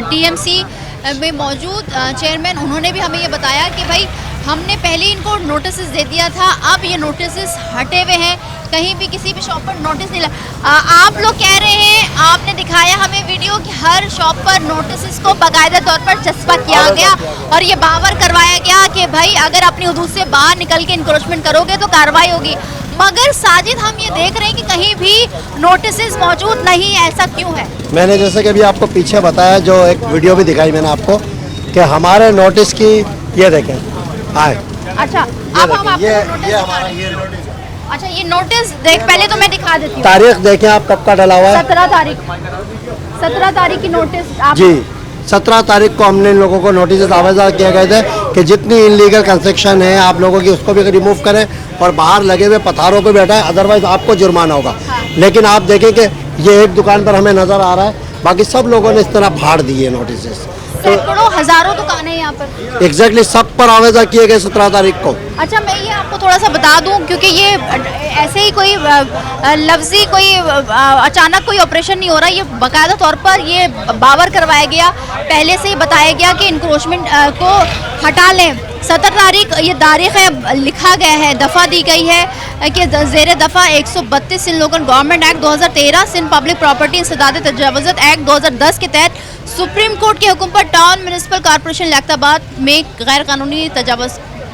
TMC में मौजूद चेयरमैन, उन्होंने भी हमें ये बताया कि भाई हमने पहले इनको नोटिस दे दिया था, अब ये नोटिस हटे हुए हैं, कहीं भी किसी भी शॉप पर नोटिस नहीं लगा। आप लोग कह रहे हैं, आपने दिखाया हमें वीडियो कि हर शॉप पर नोटिस को बाकायदा तौर पर चस्पा किया गया और ये बावर करवाया गया कि भाई अगर अपनी हुदूद से बाहर निकल के इंक्रोचमेंट करोगे तो कार्रवाई होगी। मगर साजिद, हम ये देख रहे हैं कि कहीं भी नोटिस मौजूद नहीं है, ऐसा क्यों है? मैंने जैसे कि अभी आपको पीछे बताया, जो एक वीडियो भी दिखाई मैंने आपको, कि हमारे नोटिस की ये देखें आए। अच्छा, अब हम आपको ये हमारा ये नोटिस है। अच्छा, ये नोटिस देख, पहले तो मैं दिखा देती हूँ। तारीख देखें आप कब का डला हुआ है? 17 तारीख की नोटिस आप जी, 17 तारीख को हमने इन लोगों को नोटिस आवेदन किए गए थे कि जितनी इनलीगल कंस्ट्रक्शन है आप लोगों की उसको भी रिमूव करें और बाहर लगे हुए पत्थरों को भी हटाएं, अदरवाइज आपको जुर्माना होगा। लेकिन आप देखें कि ये एक दुकान पर हमें नज़र आ रहा है, बाकी सब लोगों ने इस तरह फाड़ दिए नोटिस। सैकड़ों हजारों दुकानें हैं यहाँ पर। एग्जैक्टली सब पर आवेदन किए गए 17 तारीख को। अच्छा, मैं ये आपको थोड़ा सा बता दूं, क्योंकि ये ऐसे ही कोई लफ्जी कोई अचानक कोई ऑपरेशन नहीं हो रहा, ये बाकायदा तौर पर ये बावर करवाया गया, पहले से ही बताया गया कि इंक्रोचमेंट को हटा लें। 17 तारीख ये तारीख है, लिखा गया है, दफ़ा दी गई है कि ज़ेर दफ़ा 132 Sindh local government act 2013, Sindh public property इंसदाद तजावुज़ात एक्ट 2010 के तहत सुप्रीम कोर्ट के हुक्म पर टाउन म्यूनिसिपल कॉर्पोरेशन लियाकताबाद में गैर कानूनी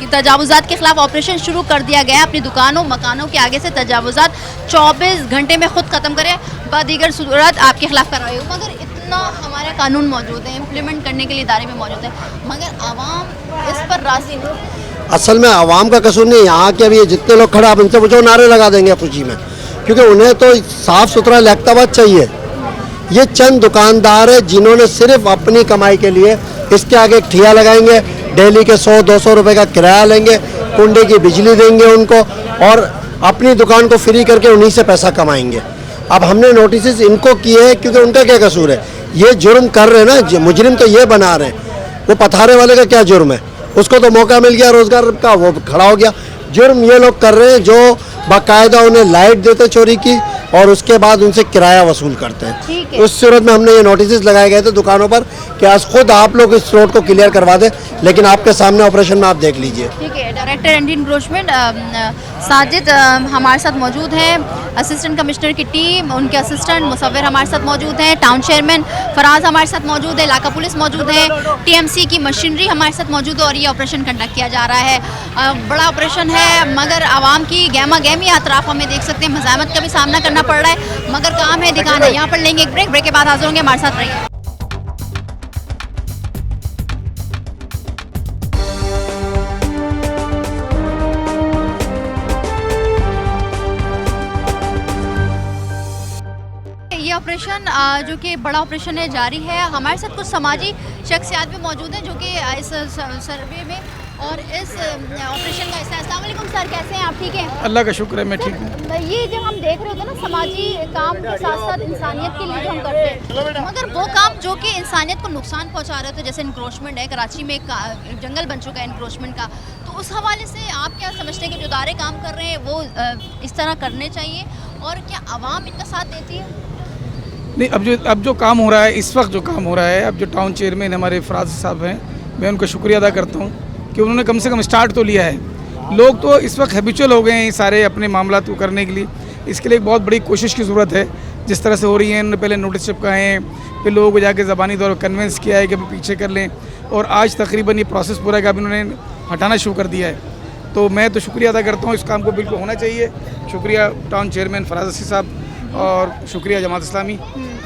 तजावुज़ात के खिलाफ ऑपरेशन शुरू कर दिया गया है। अपनी दुकानों मकानों के आगे से तजावुज़ात 24 घंटे में खुद ख़त्म करें, बादीगर सूरत आपके खिलाफ कार्रवाई हो। मगर इतना हमारे कानून मौजूद है, इम्प्लीमेंट करने के लिए इदारे में मौजूद है, मगर आवाम इस पर राज़ी नहीं। असल में आवाम का कसूर नहीं, यहाँ के अभी जितने लोग खड़े आप इनसे पूछो नारे लगा देंगे खुशी में, क्योंकि उन्हें तो साफ़ सुथरा लियाकताबाद चाहिए। ये चंद दुकानदार है जिन्होंने सिर्फ अपनी कमाई के लिए इसके आगे एक ठिया लगाएंगे, डेली के 100-200 रुपए का किराया लेंगे, कुंडे की बिजली देंगे उनको और अपनी दुकान को फ्री करके उन्हीं से पैसा कमाएंगे। अब हमने नोटिस इनको किए हैं क्योंकि उनका क्या कसूर है, ये जुर्म कर रहे हैं ना, मुजरिम तो ये बना रहे हैं। वो पथारे वाले का क्या जुर्म है, उसको तो मौका मिल गया रोजगार का, वो खड़ा हो गया। जुर्म ये लोग कर रहे हैं जो बाकायदा उन्हें लाइट देते चोरी की और उसके बाद उनसे किराया वसूल करते हैं। उस सूरत में हमने ये नोटिस लगाए गए थे दुकानों पर कि आज खुद आप लोग इस रोड को क्लियर करवा दें, लेकिन आपके सामने ऑपरेशन में आप देख लीजिए। ठीक है, डायरेक्टर एंटी इंक्रोचमेंट साजिद हमारे साथ मौजूद हैं, असिस्टेंट कमिश्नर की टीम, उनके असिस्टेंट मुसव्विर हमारे साथ मौजूद हैं, टाउन चेयरमैन फराज हमारे साथ मौजूद है, इलाका पुलिस मौजूद है, टीएमसी की मशीनरी हमारे साथ मौजूद है और ये ऑपरेशन कंडक्ट किया जा रहा है। बड़ा ऑपरेशन है, मगर आवाम की गहमा गहमी अतराफ हमें देख सकते हैं, मज़ाहमत का भी सामना करना पड़ रहा है, मगर काम है दिखाना। यहाँ पर लेंगे एक ब्रेक के बाद हाजिर होंगे, हमारे साथ रहिए। ये ऑपरेशन जो कि बड़ा ऑपरेशन है जारी है। हमारे साथ कुछ समाजी शख्सियात भी मौजूद हैं जो कि इस सर्वे में और इस ऑपरेशन का हिस्सा है। अस्सलाम वालेकुम सर, कैसे हैं आप? ठीक हैं, अल्लाह का शुक्र है, मैं ठीक हूँ। ये जब हम देख रहे होते हैं ना, समाजी काम के साथ साथ इंसानियत के लिए जो हम करते हैं, मगर वो काम जो कि इंसानियत को नुकसान पहुंचा रहे थे, जैसे इंक्रोचमेंट है, कराची में एक जंगल बन चुका है इंक्रोचमेंट का, तो उस हवाले से आप क्या समझते हैं कि जो इदारे काम कर रहे हैं वो इस तरह करने चाहिए और क्या आवाम इनका साथ देती है? नहीं, अब जो काम हो रहा है, इस वक्त जो काम हो रहा है, अब जो टाउन चेयरमैन हमारे फराज साहब हैं, मैं उनका शुक्रिया अदा करता हूँ कि उन्होंने कम से कम स्टार्ट तो लिया है। लोग तो इस वक्त हैबिचुअल हो गए हैं सारे अपने मामला को करने के लिए, इसके लिए एक बहुत बड़ी कोशिश की ज़रूरत है। जिस तरह से हो रही है, उन्होंने पहले नोटिस चिपकाए हैं, फिर लोगों को जाके ज़बानी तौर पर कन्विंस किया है कि अभी पीछे कर लें, और आज तकरीबन ये प्रोसेस पूरा का अभी उन्होंने हटाना शुरू कर दिया है। तो मैं तो शुक्रिया अदा करता हूँ, इस काम को बिल्कुल होना चाहिए। शुक्रिया टाउन चेयरमैन फराज साहब और शुक्रिया जमात इस्लामी,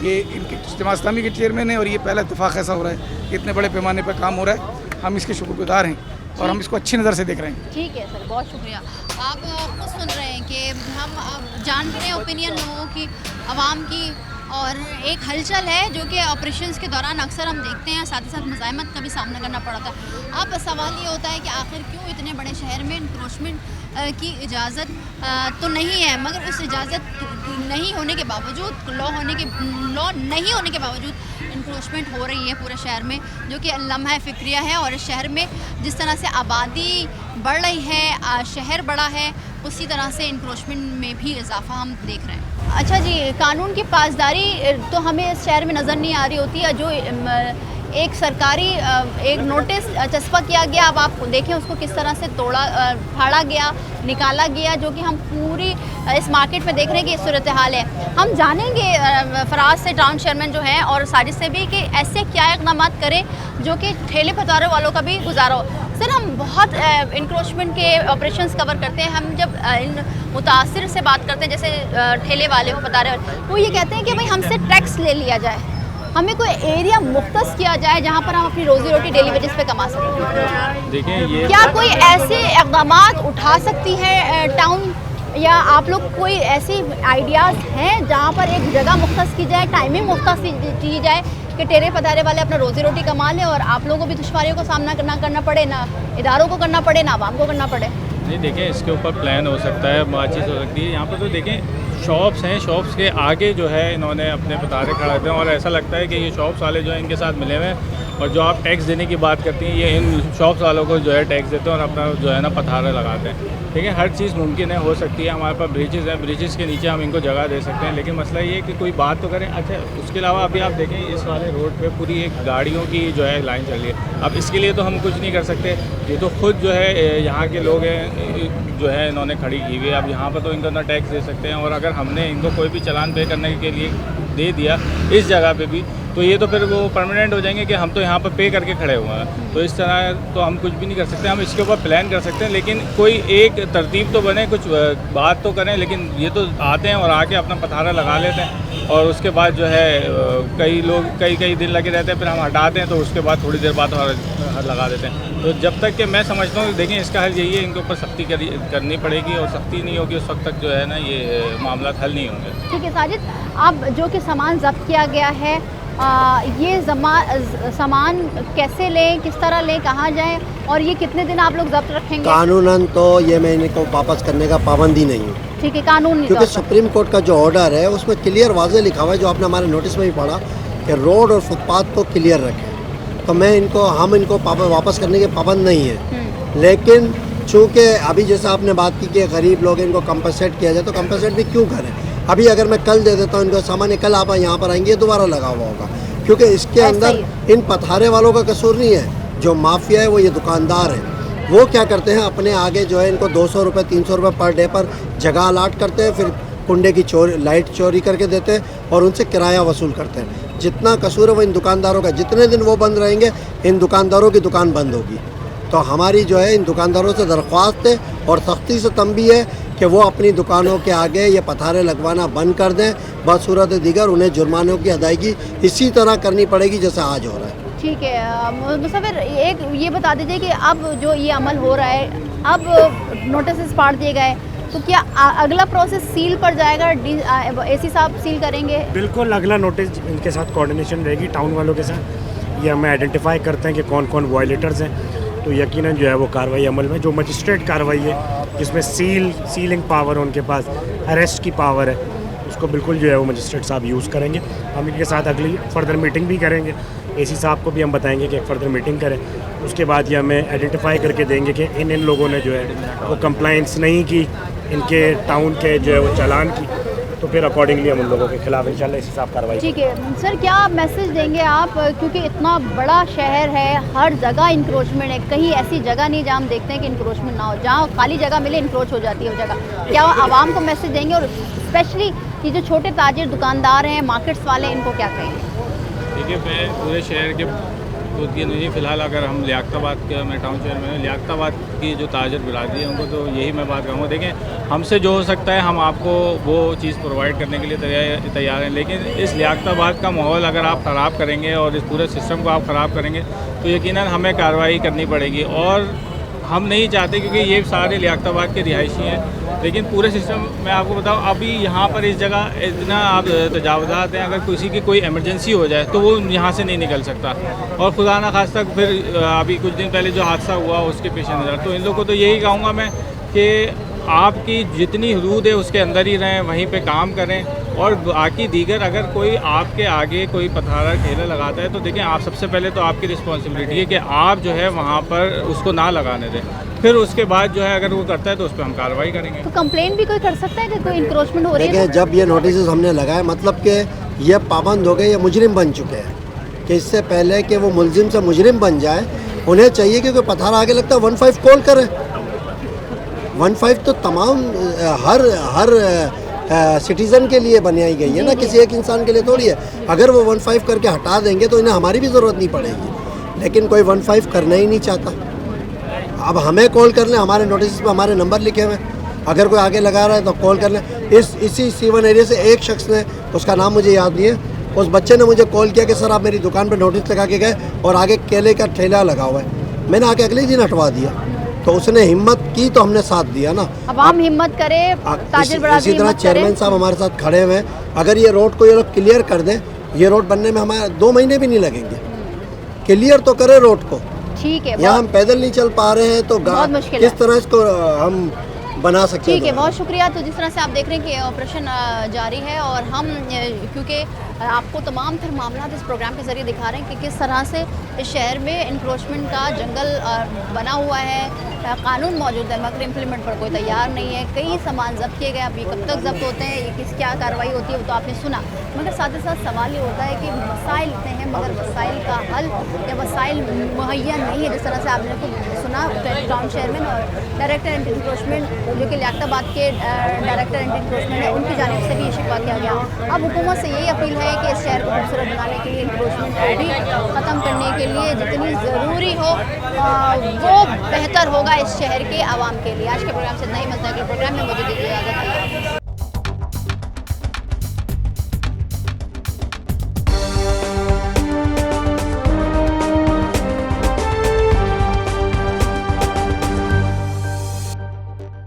ये इनकी जमात इस्लामी के चेयरमैन है और ये पहला इत्तेफाक ऐसा हो रहा है कि इतने बड़े पैमाने पर काम हो रहा है। हम इसके शुक्रगुजार हैं और हम इसको अच्छी नज़र से देख रहे हैं। ठीक है सर, बहुत शुक्रिया। आप खुद सुन रहे हैं कि हम अब जान रहे हैं ओपिनियन लोगों की, आवाम की, और एक हलचल है जो कि ऑपरेशंस के दौरान अक्सर हम देखते हैं, साथ ही साथ मुज़ाहमत का भी सामना करना पड़ता है। अब सवाल ये होता है कि आखिर क्यों इतने बड़े शहर में इंक्रोचमेंट की इजाज़त तो नहीं है, मगर उस इजाज़त नहीं होने के बावजूद, लॉ नहीं होने के बावजूद इंक्रोचमेंट हो रही है पूरे शहर में, जो कि लम्हा फ़िक्रिया है। और इस शहर में जिस तरह से आबादी बढ़ रही है, शहर बड़ा है, उसी तरह से इंक्रोचमेंट में भी इजाफा हम देख रहे हैं। अच्छा जी, कानून की पासदारी तो हमें इस शहर में नज़र नहीं आ रही होती है। जो एक सरकारी एक नोटिस चस्पा किया गया, अब आप देखें उसको किस तरह से फाड़ा गया, निकाला गया, जो कि हम पूरी इस मार्केट में देख रहे हैं कि सूरत हाल है। हम जानेंगे फराज से, टाउन चेयरमैन जो हैं, और साजिद से भी कि ऐसे क्या इक़दाम करें जो कि ठेले पतारे वालों का भी गुजारा हो। सर, हम बहुत इंक्रोचमेंट के ऑपरेशंस कवर करते हैं। हम जब इन मुतासिर से बात करते हैं, जैसे ठेले वाले हो, पतारे वाले, वो ये कहते हैं कि भाई हमसे टैक्स ले लिया जाए, हमें कोई एरिया मुख्तस किया जाए जहाँ पर हम अपनी रोजी रोटी डेली बेसिस पे कमा सकें। देखिए, ये क्या कोई ऐसे इक़दाम उठा सकती है टाउन, या आप लोग कोई ऐसी आइडियाज़ हैं जहाँ पर एक जगह मुख्तस की जाए, टाइमिंग मुख्तस की जाए कि टेरे पतारे वाले अपना रोजी रोटी कमा लें और आप लोगों को भी दुश्वारियों का सामना करना पड़े, ना इदारों को करना पड़े, ना आवाम को करना पड़े? नहीं, देखें, इसके ऊपर प्लान हो सकता है, बातचीत हो सकती है। यहाँ पर तो देखें शॉप्स हैं, शॉप्स के आगे जो है इन्होंने अपने पतारे खड़ा हैं और ऐसा लगता है कि ये शॉप्स वाले जो हैं इनके साथ मिले हुए हैं और जो आप टैक्स देने की बात करती हैं, ये इन शॉप्स वालों को जो है टैक्स देते हैं और अपना जो है ना पथारे लगाते हैं। ठीक है, हर चीज़ मुमकिन है, हो सकती है। हमारे पास ब्रिजेज़ हैं, ब्रिजेज़ के नीचे हम इनको जगह दे सकते हैं, लेकिन मसला ये है कि कोई बात तो करें। अच्छा, उसके अलावा अभी आप देखें इस वाले रोड पे पूरी एक गाड़ियों की जो है लाइन चल रही है। अब इसके लिए तो हम कुछ नहीं कर सकते, ये तो खुद जो है यहाँ के लोग हैं जो है इन्होंने खड़ी की हुई है। अब यहाँ पर तो इनको ना टैक्स दे सकते हैं, और अगर हमने इनको कोई भी चालान पे करने के लिए दे दिया इस जगह पे भी, तो ये तो फिर वो परमानेंट हो जाएंगे कि हम तो यहाँ पर पे करके खड़े हुए हैं। तो इस तरह तो हम कुछ भी नहीं कर सकते। हम इसके ऊपर प्लान कर सकते हैं, लेकिन कोई एक तरतीब तो बने, कुछ बात तो करें। लेकिन ये तो आते हैं और आके अपना पथारा लगा लेते हैं, और उसके बाद जो है कई लोग कई दिन लगे रहते हैं, फिर हम हटाते हैं, तो उसके बाद थोड़ी देर बाद और लगा देते हैं। तो जब तक कि मैं समझता हूँ, देखिए इसका हल यही है, इनके ऊपर सख्ती करनी पड़ेगी, और सख्ती नहीं होगी उस वक्त तक जो है ना ये मामला हल नहीं होंगे। ठीक है साजिद, अब जो कि सामान जब्त किया गया है, ये सामान कैसे लें, किस तरह लें, कहाँ जाएं, और ये कितने दिन आप लोग जब्त रखेंगे? कानूनन तो ये मैं इनको वापस करने का पाबंदी नहीं हूँ। ठीक है, कानून क्योंकि सुप्रीम कोर्ट का जो ऑर्डर है उसमें क्लियर वाज़े लिखा हुआ है, जो आपने हमारे नोटिस में भी पढ़ा, कि रोड और फुटपाथ को क्लियर रखें। तो हम इनको वापस करने के पाबंद नहीं है। लेकिन चूँकि अभी जैसे आपने बात की कि गरीब लोग इनको कंपनसेट किया जाए, तो कंपनसेट भी क्यों करें? अभी अगर मैं कल दे देता हूँ इनको सामान, कल आप यहाँ पर आएंगे दोबारा लगा हुआ होगा, क्योंकि इसके अंदर इन पथारे वालों का कसूर नहीं है। जो माफिया है वो ये दुकानदार है। वो क्या करते हैं, अपने आगे जो है इनको 200 रुपये 300 रुपये पर डे पर जगह अलाट करते हैं, फिर कुंडे की लाइट चोरी करके देते हैं और उनसे किराया वसूल करते हैं। जितना कसूर है वो इन दुकानदारों का। जितने दिन वो बंद रहेंगे, इन दुकानदारों की दुकान बंद होगी। तो हमारी जो है इन दुकानदारों से दरख्वास्त है और सख्ती से तंबी है कि वो अपनी दुकानों के आगे ये पथारे लगवाना बंद कर दें। बसूरत दीगर उन्हें जुर्मानों की अदायगी इसी तरह करनी पड़ेगी जैसे आज हो रहा है। ठीक है मुसव्विर, एक ये बता दीजिए कि अब जो ये अमल हो रहा है, अब नोटिस फाड़ दिए गए, तो क्या अगला प्रोसेस सील पर जाएगा? एसी साहब सील करेंगे? बिल्कुल, अगला नोटिस इनके साथ कोऑर्डिनेशन रहेगी टाउन वालों के साथ। ये हमें आइडेंटिफाई करते हैं कि कौन कौन वायलेटर्स हैं, तो यकीनन जो है वो कार्रवाई अमल में, जो मजिस्ट्रेट कार्रवाई है जिसमें सीलिंग पावर है उनके पास, अरेस्ट की पावर है, उसको बिल्कुल जो है वो मजिस्ट्रेट साहब यूज़ करेंगे। हम इनके साथ अगली फर्दर मीटिंग भी करेंगे। एसी साहब को भी हम बताएंगे कि एक फर्दर मीटिंग करें। उसके बाद ये हमें आइडेंटिफाई करके देंगे कि इन लोगों ने जो है वो कंप्लाइंस नहीं की इनके टाउन के जो है वो चालान की, तो फिर अकॉर्डिंगली हम उन लोगों के खिलाफ इंशाल्लाह इसी हिसाब कार्रवाई। ठीक है सर, क्या मैसेज देंगे आप, क्योंकि इतना बड़ा शहर है, हर जगह इंक्रोचमेंट है, कहीं ऐसी जगह नहीं जहाँ हम देखते हैं कि इंक्रोचमेंट ना हो, जहाँ खाली जगह मिले इंक्रोच हो जाती है वो जगह। क्या आवाम को मैसेज देंगे, और स्पेशली ये जो छोटे ताजिर दुकानदार हैं, मार्केट्स वाले, इनको क्या कहेंगे? देखिए, मैं पूरे शहर के तो नहीं, फ़िलहाल अगर हम लियाकताबाद के, मैं टाउन शहर में लियाकताबाद की जो ताजर बिरादरी है उनको तो यही मैं बात कहूँगा। देखें, हमसे जो हो सकता है हम आपको वो चीज़ प्रोवाइड करने के लिए तैयार हैं, लेकिन इस लियाकताबाद का माहौल अगर आप ख़राब करेंगे और इस पूरे सिस्टम को आप ख़राब करेंगे तो यकीनन हमें कार्रवाई करनी पड़ेगी। और हम नहीं चाहते, क्योंकि ये सारे लियाकताबाद के रिहायशी हैं, लेकिन पूरे सिस्टम मैं आपको बताऊं, अभी यहाँ पर इस जगह इतना आप तजावज़ात हैं, अगर किसी की कोई इमरजेंसी हो जाए तो वो यहाँ से नहीं निकल सकता। और खुदा न खास्ता फिर अभी कुछ दिन पहले जो हादसा हुआ उसके पेश नज़र, तो इन लोगों को तो यही कहूँगा मैं कि आपकी जितनी हदूद है उसके अंदर ही रहें, वहीं पे काम करें। और बाकी दीगर अगर कोई आपके आगे कोई पथारा ठेला लगाता है तो देखें, आप सबसे पहले तो आपकी रिस्पॉन्सिबिलिटी है कि आप जो है वहाँ पर उसको ना लगाने दें। फिर उसके बाद जो है अगर वो करता है तो उस पर हम कार्रवाई करेंगे। तो कंप्लेंट भी कोई कर सकता है कि कोई इंक्रोचमेंट हो रही है? देखिए, जब ये नोटिस हमने लगाए, मतलब कि ये पाबंद हो गए, ये मुजरिम बन चुके हैं, कि इससे पहले कि वो मुलजिम से मुजरिम बन जाए, उन्हें चाहिए कि कोई पथारा आगे लगता है 15 कॉल करें। 15 तो तमाम हर सिटीज़न के लिए बनाई गई है ना, किसी एक इंसान के लिए थोड़ी है। अगर वो 15 करके हटा देंगे तो इन्हें हमारी भी ज़रूरत नहीं पड़ेगी, लेकिन कोई 15 करना ही नहीं चाहता। अब हमें कॉल कर लें, हमारे नोटिस पे हमारे नंबर लिखे हुए हैं, अगर कोई आगे लगा रहा है तो कॉल कर लें। इसी C1 एरिया से एक शख्स ने, उसका नाम मुझे याद नहीं है, उस बच्चे ने मुझे कॉल किया कि सर आप मेरी दुकान पर नोटिस लगा के गए और आगे केले का ठेला लगा हुआ है। मैंने आके अगले दिन हटवा दिया, तो उसने हिम्मत की तो हमने साथ दिया ना। अवाम हिम्मत करे, ताजिर बरादरी इसी तरह चेयरमैन साहब हमारे साथ खड़े हुए हैं। अगर ये रोड को ये लोग क्लियर कर दें, ये रोड बनने में हमारे 2 महीने भी नहीं लगेंगे। क्लियर तो करे रोड को। ठीक है, यहाँ हम पैदल नहीं चल पा रहे हैं तो किस तरह इसको हम बना सकते हैं? ठीक है, बहुत शुक्रिया। तो जिस तरह से आप देख रहे हैं कि ऑपरेशन जारी है, और हम क्योंकि आपको तमाम फिर मामला इस प्रोग्राम के ज़रिए दिखा रहे हैं कि किस तरह से इस शहर में इंक्रोचमेंट का जंगल बना हुआ है। कानून मौजूद है मगर इम्प्लीमेंट पर कोई तैयार नहीं है। कई सामान जब्त किए गए, अब ये कब तक जब्त होते हैं, ये किस क्या कार्रवाई होती है वो तो आपने सुना, मगर साथ ही साथ सवाल ये होता है कि मसाइल इतने हैं मगर वसाइल का हल या वसाइल मुहैया नहीं है। जिस तरह से आपने को सुना टाउन चेयरमैन और डायरेक्टर एंटी इंक्रोचमेंट जो कि लियाकताबाद के डायरेक्टर एंटी इंक्रोचमेंट है, उनकी जानिब से भी ये शिकवा किया गया। अब हुकूमत से यही अपील है कि इस शहर को खूबसूरत बनाने के लिए, इंक्रोचमेंट को भी ख़त्म करने के लिए जितनी ज़रूरी हो वो बेहतर होगा इस शहर के आवाम के लिए। आज के प्रोग्राम से इतना ही, मिलता है अगले प्रोग्राम में। मुझे दीजिए इजाज़त।